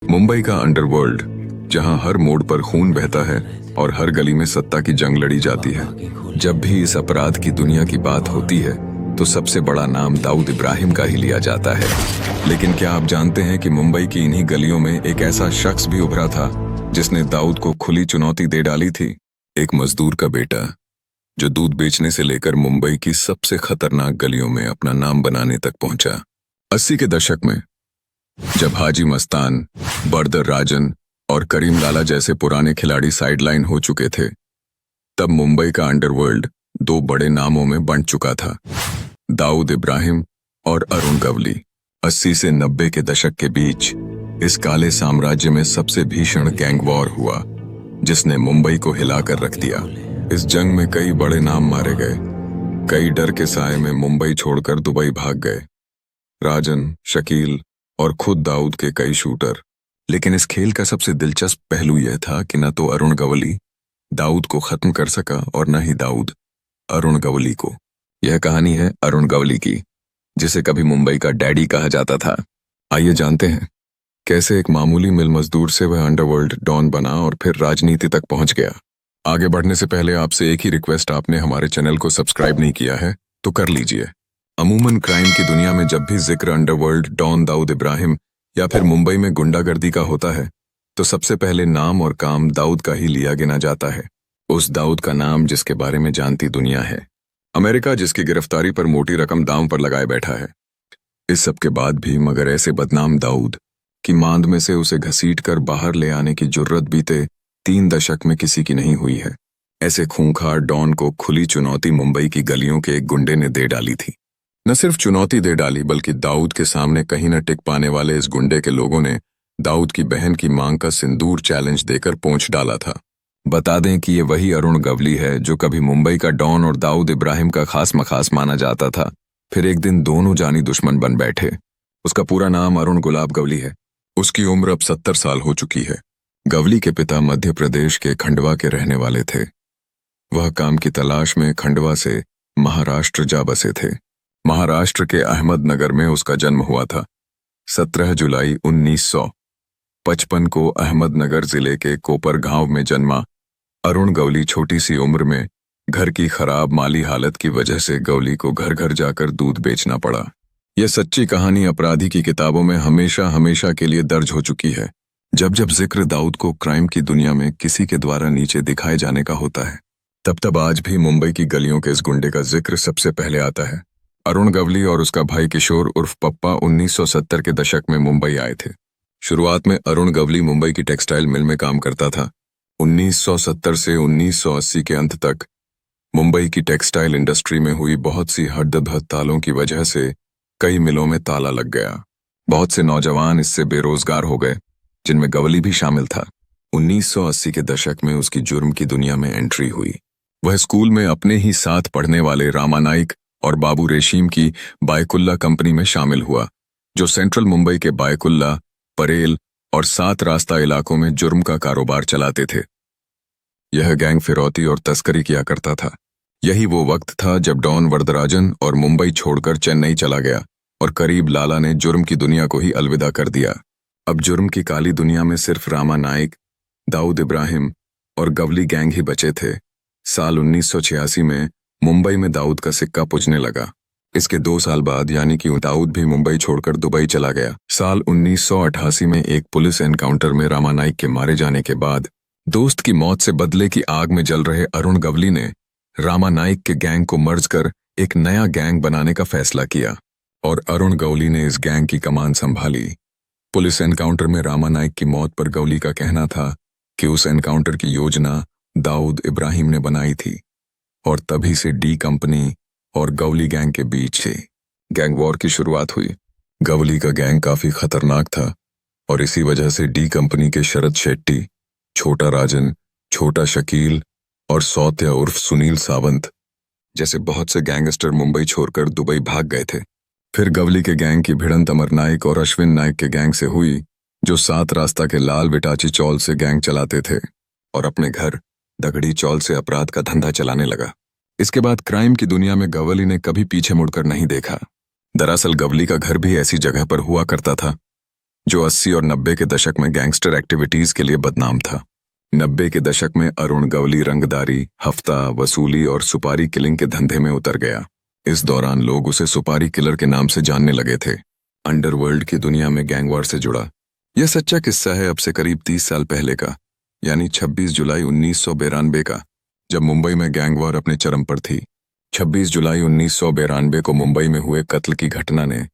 मुंबई का अंडरवर्ल्ड, जहां हर मोड़ पर खून बहता है और हर गली में सत्ता की जंग लड़ी जाती है। जब भी इस अपराध की दुनिया की बात होती है तो सबसे बड़ा नाम दाऊद इब्राहिम का ही लिया जाता है। लेकिन क्या आप जानते हैं कि मुंबई की इन्हीं गलियों में एक ऐसा शख्स भी उभरा था जिसने दाऊद को खुली चुनौती दे डाली थी। एक मजदूर का बेटा जो दूध बेचने से लेकर मुंबई की सबसे खतरनाक गलियों में अपना नाम बनाने तक पहुंचा। 80 के दशक में जब हाजी मस्तान, बरदर राजन और करीम लाला जैसे पुराने खिलाड़ी साइडलाइन हो चुके थे, तब मुंबई का अंडरवर्ल्ड दो बड़े नामों में बंट चुका था, दाऊद इब्राहिम और अरुण गवली। 80 से 90 के दशक के बीच इस काले साम्राज्य में सबसे भीषण गैंग वॉर हुआ जिसने मुंबई को हिलाकर रख दिया। इस जंग में कई बड़े नाम मारे गए, कई डर के साए में मुंबई छोड़कर दुबई भाग गए, राजन, शकील और खुद दाऊद के कई शूटर। लेकिन इस खेल का सबसे दिलचस्प पहलू यह था कि न तो अरुण गवली दाऊद को खत्म कर सका और न ही दाऊद अरुण गवली को। यह कहानी है अरुण गवली की, जिसे कभी मुंबई का डैडी कहा जाता था। आइए जानते हैं कैसे एक मामूली मिल मजदूर से वह अंडरवर्ल्ड डॉन बना और फिर राजनीति तक पहुंच गया। आगे बढ़ने से पहले आपसे एक ही रिक्वेस्ट, आपने हमारे चैनल को सब्सक्राइब नहीं किया है तो कर लीजिए। अमूमन क्राइम की दुनिया में जब भी जिक्र अंडरवर्ल्ड डॉन दाऊद इब्राहिम या फिर मुंबई में गुंडागर्दी का होता है तो सबसे पहले नाम और काम दाऊद का ही लिया गिना जाता है। उस दाऊद का नाम जिसके बारे में जानती दुनिया है। अमेरिका जिसकी गिरफ्तारी पर मोटी रकम दांव पर लगाए बैठा है। इस सब के बाद भी मगर ऐसे बदनाम दाऊद की मांद में से उसे घसीट कर बाहर ले आने की जुर्रत बीते 3 दशक में किसी की नहीं हुई है। ऐसे खूंखार डॉन को खुली चुनौती मुंबई की गलियों के एक गुंडे ने दे डाली थी। न सिर्फ चुनौती दे डाली बल्कि दाऊद के सामने कहीं न टिक पाने वाले इस गुंडे के लोगों ने दाऊद की बहन की मांग का सिंदूर चैलेंज देकर पोंछ डाला था। बता दें कि ये वही अरुण गवली है जो कभी मुंबई का डॉन और दाऊद इब्राहिम का खास मखास माना जाता था, फिर एक दिन दोनों जानी दुश्मन बन बैठे। उसका पूरा नाम अरुण गुलाब गवली है। उसकी उम्र अब 70 साल हो चुकी है। गवली के पिता मध्य प्रदेश के खंडवा के रहने वाले थे। वह काम की तलाश में खंडवा से महाराष्ट्र जा बसे थे। महाराष्ट्र के अहमदनगर में उसका जन्म हुआ था। 17 जुलाई 1955 को अहमदनगर जिले के कोपरगांव में जन्मा अरुण गवली छोटी सी उम्र में घर की खराब माली हालत की वजह से गवली को घर घर जाकर दूध बेचना पड़ा। यह सच्ची कहानी अपराधी की किताबों में हमेशा हमेशा के लिए दर्ज हो चुकी है। जब जब जिक्र दाऊद को क्राइम की दुनिया में किसी के द्वारा नीचे दिखाए जाने का होता है, तब तब आज भी मुंबई की गलियों के इस गुंडे का जिक्र सबसे पहले आता है। अरुण गवली और उसका भाई किशोर उर्फ पप्पा 1970 के दशक में मुंबई आए थे। शुरुआत में अरुण गवली मुंबई की टेक्सटाइल मिल में काम करता था। 1970 से 1980 के अंत तक मुंबई की टेक्सटाइल इंडस्ट्री में हुई बहुत सी हड़तालों की वजह से कई मिलों में ताला लग गया। बहुत से नौजवान इससे बेरोजगार हो गए, जिनमें गवली भी शामिल था। 1980 के दशक में उसकी जुर्म की दुनिया में एंट्री हुई। वह स्कूल में अपने ही साथ पढ़ने वाले रामा नाइक और बाबू रेशीम की बायकुल्ला कंपनी में शामिल हुआ, जो सेंट्रल मुंबई के बायकुल्ला, परेल और 7 रास्ता इलाकों में जुर्म का कारोबार चलाते थे। यह गैंग फिरौती और तस्करी किया करता था। यही वो वक्त था जब डॉन वरदराजन और मुंबई छोड़कर चेन्नई चला गया और करीब लाला ने जुर्म की दुनिया को ही अलविदा कर दिया। अब जुर्म की काली दुनिया में सिर्फ रामा नाइक, दाऊद इब्राहिम और गवली गैंग ही बचे थे। साल 1986 में मुंबई में दाऊद का सिक्का पुजने लगा। इसके 2 साल बाद यानी कि दाऊद भी मुंबई छोड़कर दुबई चला गया। साल 1988 में एक पुलिस एनकाउंटर में रामा नाइक के मारे जाने के बाद दोस्त की मौत से बदले की आग में जल रहे अरुण गवली ने रामा नाइक के गैंग को मर्ज कर एक नया गैंग बनाने का फैसला किया और अरुण गवली ने इस गैंग की कमान संभाली। पुलिस एनकाउंटर में रामा नाइक की मौत पर गवली का कहना था कि उस एनकाउंटर की योजना दाऊद इब्राहिम ने बनाई थी और तभी से डी कंपनी और गवली गैंग के बीच से गैंग वॉर की शुरुआत हुई। गवली का गैंग काफी खतरनाक था और इसी वजह से डी कंपनी के शरद शेट्टी, छोटा राजन, छोटा शकील और सौत्या उर्फ सुनील सावंत जैसे बहुत से गैंगस्टर मुंबई छोड़कर दुबई भाग गए थे। फिर गवली के गैंग की भिड़ंत अमर नाइक और अश्विन नाइक के गैंग से हुई, जो 7 रास्ता के लाल विटाची चौल से गैंग चलाते थे और अपने घर दगड़ी चौल से अपराध का धंधा चलाने लगा। इसके बाद क्राइम की दुनिया में गवली ने कभी पीछे मुड़कर नहीं देखा। दरअसल गवली का घर भी ऐसी जगह पर हुआ करता था जो 80 और 90 के दशक में गैंगस्टर एक्टिविटीज के लिए बदनाम था। 90 के दशक में अरुण गवली रंगदारी, हफ्ता वसूली और सुपारी किलिंग के धंधे में उतर गया। इस दौरान लोग उसे सुपारी किलर के नाम से जानने लगे थे। अंडरवर्ल्ड की दुनिया में गैंगवार से जुड़ा यह सच्चा किस्सा है अब से करीब 30 साल पहले का, यानी 26 जुलाई 1992 का, जब मुंबई में गैंगवार अपने चरम पर थी। 26 जुलाई 1992 को मुंबई में हुए कत्ल की घटना ने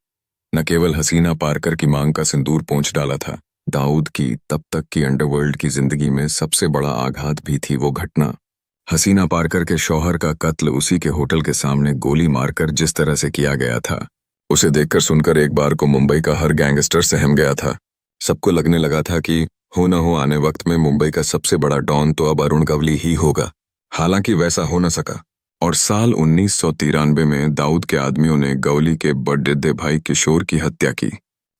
न केवल हसीना पारकर की मांग का सिंदूर पोंछ डाला था, दाऊद की तब तक की अंडरवर्ल्ड की जिंदगी में सबसे बड़ा आघात भी थी वो घटना। हसीना पारकर के शौहर का कत्ल उसी के होटल के सामने गोली मारकर जिस तरह से किया गया था, उसे देखकर सुनकर एक बार को मुंबई का हर गैंगस्टर सहम गया था। सबको लगने लगा था कि हो न हो आने वक्त में मुंबई का सबसे बड़ा डॉन तो अब अरुण गवली ही होगा। हालांकि वैसा हो न सका और साल 1993 में दाऊद के आदमियों ने गवली के बड़े भाई किशोर की हत्या की।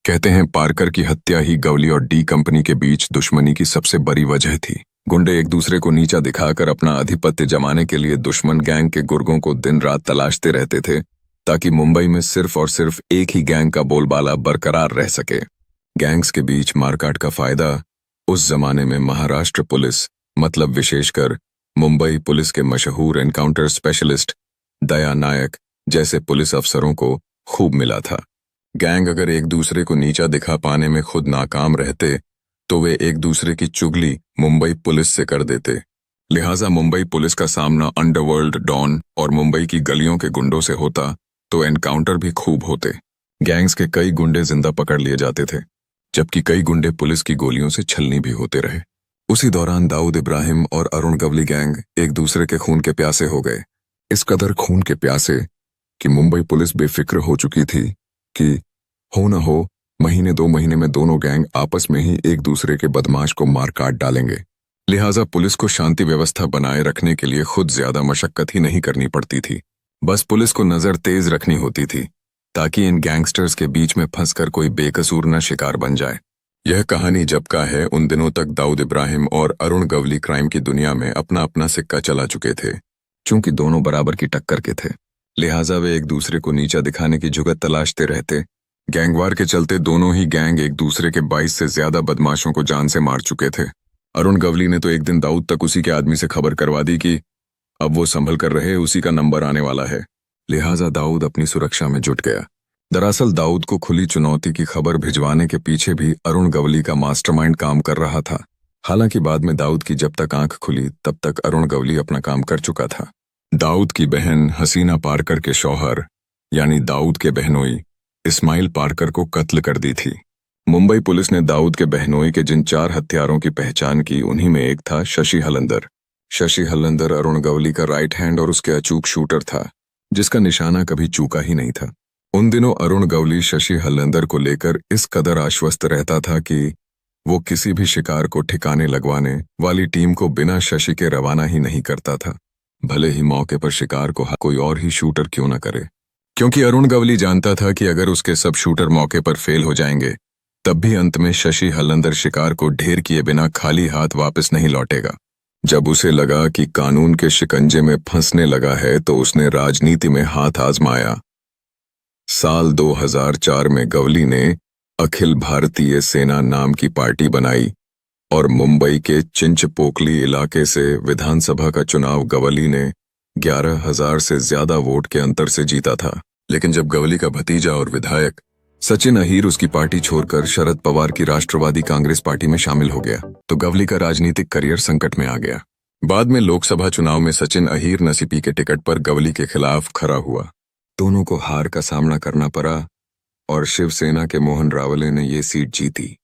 कहते हैं पारकर की हत्या ही गवली और डी कंपनी के बीच दुश्मनी की सबसे बड़ी वजह थी। गुंडे एक दूसरे को नीचा दिखाकर अपना आधिपत्य जमाने के लिए दुश्मन गैंग के गुर्गों को दिन रात तलाशते रहते थे, ताकि मुंबई में सिर्फ और सिर्फ एक ही गैंग का बोलबाला बरकरार रह सके। गैंग्स के बीच मारकाट का फायदा उस जमाने में महाराष्ट्र पुलिस, मतलब विशेषकर मुंबई पुलिस के मशहूर एनकाउंटर स्पेशलिस्ट दया नायक जैसे पुलिस अफसरों को खूब मिला था। गैंग अगर एक दूसरे को नीचा दिखा पाने में खुद नाकाम रहते तो वे एक दूसरे की चुगली मुंबई पुलिस से कर देते। लिहाजा मुंबई पुलिस का सामना अंडरवर्ल्ड डॉन और मुंबई की गलियों के गुंडों से होता तो एनकाउंटर भी खूब होते। गैंग्स के कई गुंडे जिंदा पकड़ लिए जाते थे, जबकि कई गुंडे पुलिस की गोलियों से छलनी भी होते रहे। उसी दौरान दाऊद इब्राहिम और अरुण गवली गैंग एक दूसरे के खून के प्यासे हो गए। इस कदर खून के प्यासे कि मुंबई पुलिस बेफिक्र हो चुकी थी कि हो न हो महीने 2 महीने में दोनों गैंग आपस में ही एक दूसरे के बदमाश को मार काट डालेंगे। लिहाजा पुलिस को शांति व्यवस्था बनाए रखने के लिए खुद ज्यादा मशक्कत ही नहीं करनी पड़ती थी, बस पुलिस को नजर तेज रखनी होती थी ताकि इन गैंगस्टर्स के बीच में फंसकर कोई बेकसूर न शिकार बन जाए। यह कहानी जब का है, उन दिनों तक दाऊद इब्राहिम और अरुण गवली क्राइम की दुनिया में अपना अपना सिक्का चला चुके थे। चूंकि दोनों बराबर की टक्कर के थे, लिहाजा वे एक दूसरे को नीचा दिखाने की जुगत तलाशते रहते। गैंगवार के चलते दोनों ही गैंग एक दूसरे के 22 से ज्यादा बदमाशों को जान से मार चुके थे। अरुण गवली ने तो एक दिन दाऊद तक उसी के आदमी से खबर करवा दी कि अब वो संभल कर रहे, उसी का नंबर आने वाला है। लिहाजा दाऊद अपनी सुरक्षा में जुट गया। दरअसल दाऊद को खुली चुनौती की खबर भिजवाने के पीछे भी अरुण गवली का मास्टरमाइंड काम कर रहा था। हालांकि बाद में दाऊद की जब तक आंख खुली तब तक अरुण गवली अपना काम कर चुका था। दाऊद की बहन हसीना पारकर के शौहर यानी दाऊद के बहनोई इस्माइल पारकर को कत्ल कर दी थी। मुंबई पुलिस ने दाऊद के बहनोई के जिन 4 हत्यारों की पहचान की, उन्हीं में एक था शशि हलंदर। शशि हलंदर अरुण गवली का राइट हैंड और उसके अचूक शूटर था, जिसका निशाना कभी चूका ही नहीं था। उन दिनों अरुण गवली शशि हलंदर को लेकर इस कदर आश्वस्त रहता था कि वो किसी भी शिकार को ठिकाने लगवाने वाली टीम को बिना शशि के रवाना ही नहीं करता था, भले ही मौके पर शिकार को कोई और ही शूटर क्यों न करे। क्योंकि अरुण गवली जानता था कि अगर उसके सब शूटर मौके पर फेल हो जाएंगे तब भी अंत में शशि हलंदर शिकार को ढेर किए बिना खाली हाथ वापस नहीं लौटेगा। जब उसे लगा कि कानून के शिकंजे में फंसने लगा है तो उसने राजनीति में हाथ आजमाया। साल 2004 में गवली ने अखिल भारतीय सेना नाम की पार्टी बनाई और मुंबई के चिंचपोकली इलाके से विधानसभा का चुनाव गवली ने 11,000 से ज्यादा वोट के अंतर से जीता था। लेकिन जब गवली का भतीजा और विधायक सचिन अहीर उसकी पार्टी छोड़कर शरद पवार की राष्ट्रवादी कांग्रेस पार्टी में शामिल हो गया तो गवली का राजनीतिक करियर संकट में आ गया। बाद में लोकसभा चुनाव में सचिन अहीर नसीपी के टिकट पर गवली के खिलाफ खड़ा हुआ। दोनों को हार का सामना करना पड़ा और शिवसेना के मोहन रावले ने ये सीट जीती।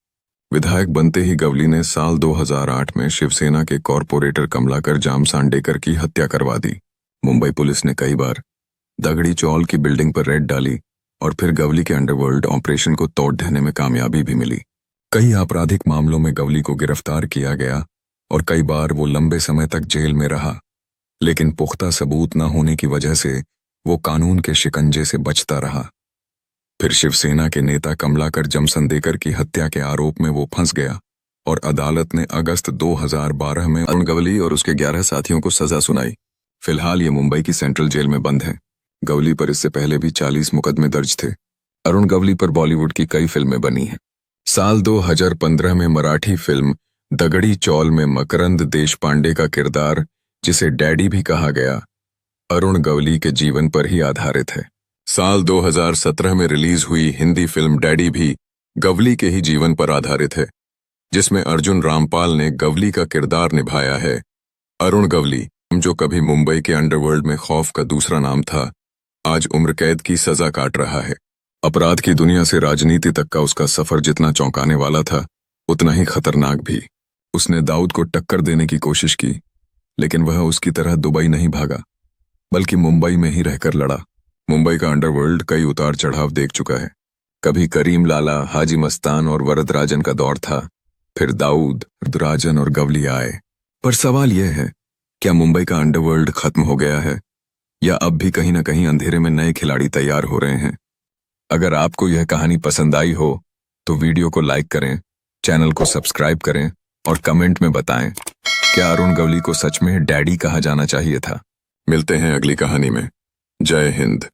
विधायक बनते ही गवली ने साल 2008 में शिवसेना के कॉरपोरेटर कमलाकर जामसांडेकर की हत्या करवा दी। मुंबई पुलिस ने कई बार दगड़ी चौल की बिल्डिंग पर रेड डाली और फिर गवली के अंडरवर्ल्ड ऑपरेशन को तोड़ देने में कामयाबी भी मिली। कई आपराधिक मामलों में गवली को गिरफ्तार किया गया और कई बार वो लंबे समय तक जेल में रहा, लेकिन पुख्ता सबूत न होने की वजह से वो कानून के शिकंजे से बचता रहा। फिर शिवसेना के नेता कमलाकर जमसंदेकर की हत्या के आरोप में वो फंस गया और अदालत ने अगस्त 2012 में अरुण गवली और उसके 11 साथियों को सजा सुनाई। फिलहाल ये मुंबई की सेंट्रल जेल में बंद है। गवली पर इससे पहले भी 40 मुकदमे दर्ज थे। अरुण गवली पर बॉलीवुड की कई फिल्में बनी हैं। साल 2015 में मराठी फिल्म दगड़ी चौल में मकरंद देशपांडे का किरदार, जिसे डैडी भी कहा गया, अरुण गवली के जीवन पर ही आधारित है। साल 2017 में रिलीज हुई हिंदी फिल्म डैडी भी गवली के ही जीवन पर आधारित है, जिसमें अर्जुन रामपाल ने गवली का किरदार निभाया है। अरुण गवली, जो कभी मुंबई के अंडरवर्ल्ड में खौफ का दूसरा नाम था, आज उम्र कैद की सजा काट रहा है। अपराध की दुनिया से राजनीति तक का उसका सफर जितना चौंकाने वाला था, उतना ही खतरनाक भी। उसने दाऊद को टक्कर देने की कोशिश की, लेकिन वह उसकी तरह दुबई नहीं भागा, बल्कि मुंबई में ही रहकर लड़ा। मुंबई का अंडरवर्ल्ड कई उतार चढ़ाव देख चुका है। कभी करीम लाला, हाजी मस्तान और वरदराजन का दौर था, फिर दाऊद, राजन और गवली आए। पर सवाल यह है, क्या मुंबई का अंडरवर्ल्ड खत्म हो गया है, या अब भी कहीं ना कहीं अंधेरे में नए खिलाड़ी तैयार हो रहे हैं? अगर आपको यह कहानी पसंद आई हो तो वीडियो को लाइक करें, चैनल को सब्सक्राइब करें और कमेंट में बताएं, क्या अरुण गवली को सच में डैडी कहा जाना चाहिए था? मिलते हैं अगली कहानी में। जय हिंद।